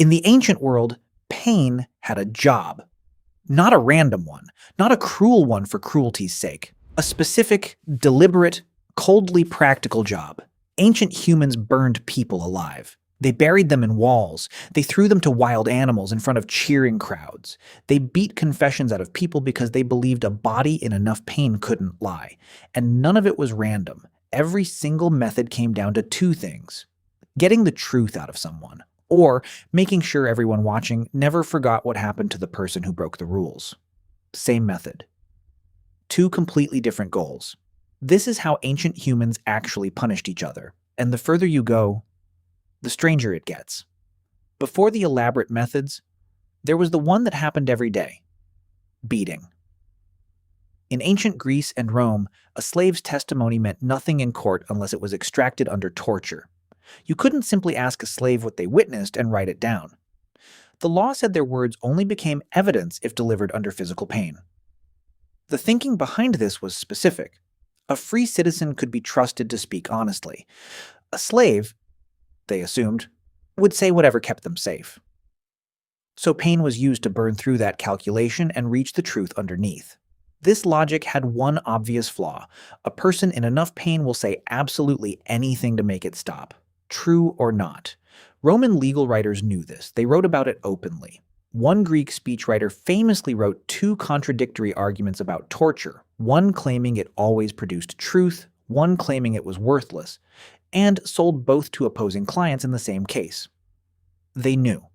In the ancient world, pain had a job. Not a random one, not a cruel one for cruelty's sake. A specific, deliberate, coldly practical job. Ancient humans burned people alive. They buried them in walls. They threw them to wild animals in front of cheering crowds. They beat confessions out of people because they believed a body in enough pain couldn't lie. And none of it was random. Every single method came down to two things: getting the truth out of someone, or making sure everyone watching never forgot what happened to the person who broke the rules. Same method. Two completely different goals. This is how ancient humans actually punished each other, and the further you go, the stranger it gets. Before the elaborate methods, there was the one that happened every day: beating. In ancient Greece and Rome, a slave's testimony meant nothing in court unless it was extracted under torture. You couldn't simply ask a slave what they witnessed and write it down. The law said their words only became evidence if delivered under physical pain. The thinking behind this was specific. A free citizen could be trusted to speak honestly. A slave, they assumed, would say whatever kept them safe. So pain was used to burn through that calculation and reach the truth underneath. This logic had one obvious flaw. A person in enough pain will say absolutely anything to make it stop, true or not. Roman legal writers knew this. They wrote about it openly. One Greek speechwriter famously wrote two contradictory arguments about torture, one claiming it always produced truth, one claiming it was worthless, and sold both to opposing clients in the same case. They knew.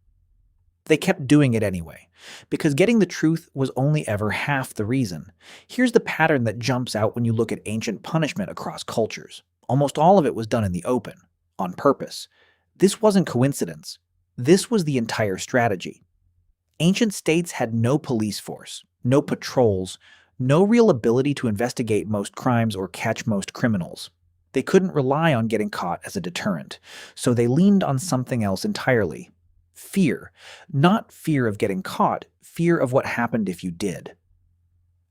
They kept doing it anyway, because getting the truth was only ever half the reason. Here's the pattern that jumps out when you look at ancient punishment across cultures. Almost all of it was done in the open, on purpose. This wasn't coincidence. This was the entire strategy. Ancient states had no police force, no patrols, no real ability to investigate most crimes or catch most criminals. They couldn't rely on getting caught as a deterrent, so they leaned on something else entirely: fear. Not fear of getting caught, fear of what happened if you did.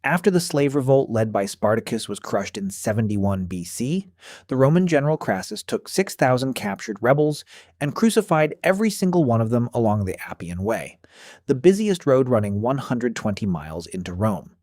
After the slave revolt led by Spartacus was crushed in 71 BC, the Roman general Crassus took 6,000 captured rebels and crucified every single one of them along the Appian Way, the busiest road running 120 miles into Rome.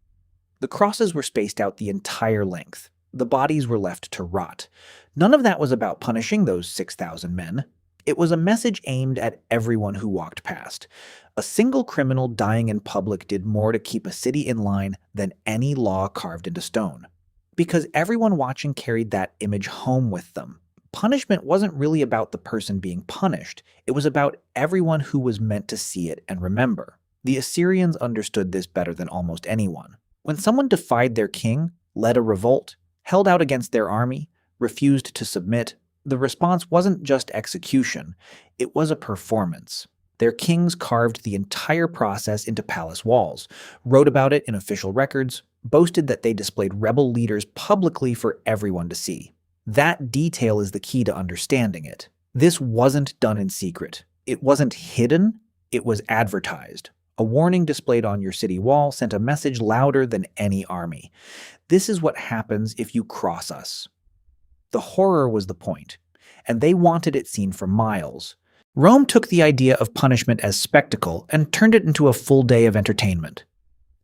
The crosses were spaced out the entire length. The bodies were left to rot. None of that was about punishing those 6,000 men. It was a message aimed at everyone who walked past. A single criminal dying in public did more to keep a city in line than any law carved into stone. Because everyone watching carried that image home with them. Punishment wasn't really about the person being punished. It was about everyone who was meant to see it and remember. The Assyrians understood this better than almost anyone. When someone defied their king, led a revolt, held out against their army, refused to submit, the response wasn't just execution, it was a performance. Their kings carved the entire process into palace walls, wrote about it in official records, boasted that they displayed rebel leaders publicly for everyone to see. That detail is the key to understanding it. This wasn't done in secret. It wasn't hidden, it was advertised. A warning displayed on your city wall sent a message louder than any army. This is what happens if you cross us. The horror was the point, and they wanted it seen for miles. Rome took the idea of punishment as spectacle and turned it into a full day of entertainment.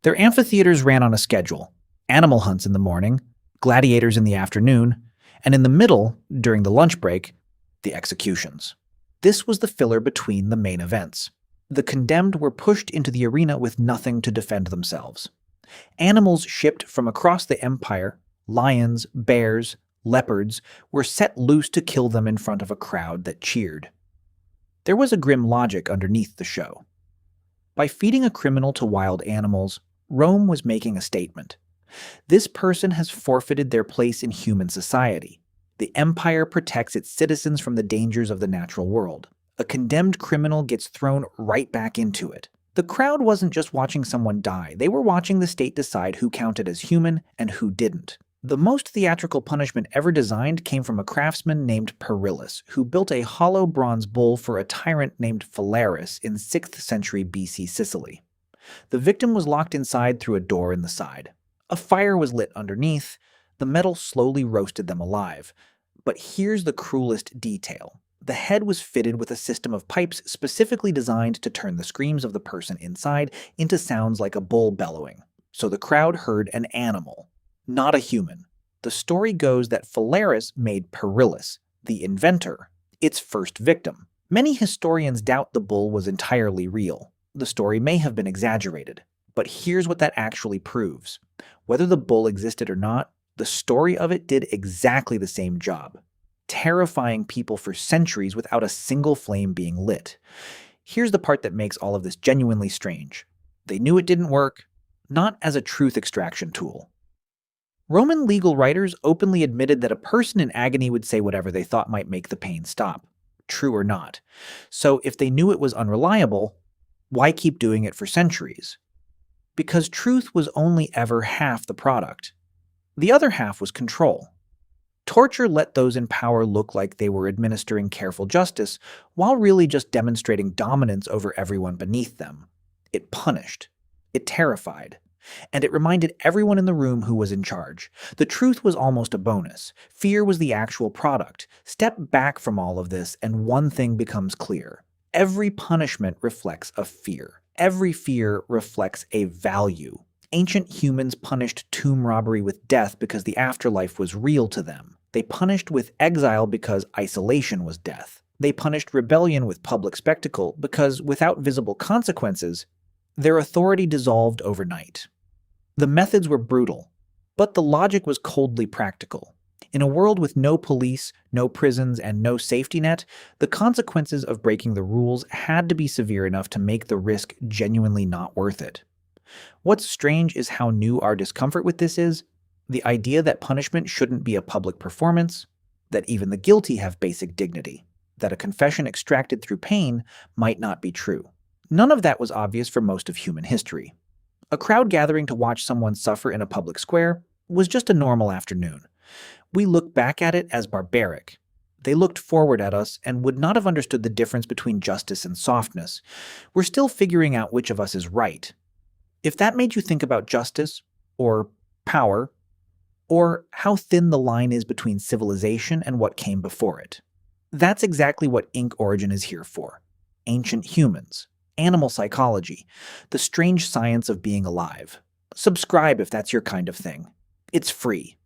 Their amphitheaters ran on a schedule: animal hunts in the morning, gladiators in the afternoon, and in the middle, during the lunch break, the executions. This was the filler between the main events. The condemned were pushed into the arena with nothing to defend themselves. Animals shipped from across the empire, lions, bears, leopards, were set loose to kill them in front of a crowd that cheered. There was a grim logic underneath the show. By feeding a criminal to wild animals, Rome was making a statement. This person has forfeited their place in human society. The empire protects its citizens from the dangers of the natural world. A condemned criminal gets thrown right back into it. The crowd wasn't just watching someone die, they were watching the state decide who counted as human and who didn't. The most theatrical punishment ever designed came from a craftsman named Perillus, who built a hollow bronze bull for a tyrant named Phalaris in 6th century BC Sicily. The victim was locked inside through a door in the side. A fire was lit underneath. The metal slowly roasted them alive. But here's the cruelest detail. The head was fitted with a system of pipes specifically designed to turn the screams of the person inside into sounds like a bull bellowing. So the crowd heard an animal, not a human. The story goes that Phalaris made Perillus, the inventor, its first victim. Many historians doubt the bull was entirely real. The story may have been exaggerated. But here's what that actually proves. Whether the bull existed or not, the story of it did exactly the same job, terrifying people for centuries without a single flame being lit. Here's the part that makes all of this genuinely strange. They knew it didn't work, not as a truth extraction tool. Roman legal writers openly admitted that a person in agony would say whatever they thought might make the pain stop, true or not. So if they knew it was unreliable, why keep doing it for centuries? Because truth was only ever half the product. The other half was control. Torture let those in power look like they were administering careful justice, while really just demonstrating dominance over everyone beneath them. It punished. It terrified. And it reminded everyone in the room who was in charge. The truth was almost a bonus. Fear was the actual product. Step back from all of this, and one thing becomes clear. Every punishment reflects a fear. Every fear reflects a value. Ancient humans punished tomb robbery with death because the afterlife was real to them. They punished with exile because isolation was death. They punished rebellion with public spectacle because, without visible consequences, their authority dissolved overnight. The methods were brutal, but the logic was coldly practical. In a world with no police, no prisons, and no safety net, the consequences of breaking the rules had to be severe enough to make the risk genuinely not worth it. What's strange is how new our discomfort with this is. The idea that punishment shouldn't be a public performance, that even the guilty have basic dignity, that a confession extracted through pain might not be true. None of that was obvious for most of human history. A crowd gathering to watch someone suffer in a public square was just a normal afternoon. We look back at it as barbaric. They looked forward at us and would not have understood the difference between justice and softness. We're still figuring out which of us is right. If that made you think about justice, or power, or how thin the line is between civilization and what came before it, that's exactly what Ink Origin is here for. Ancient humans, animal psychology, the strange science of being alive. Subscribe if that's your kind of thing. It's free.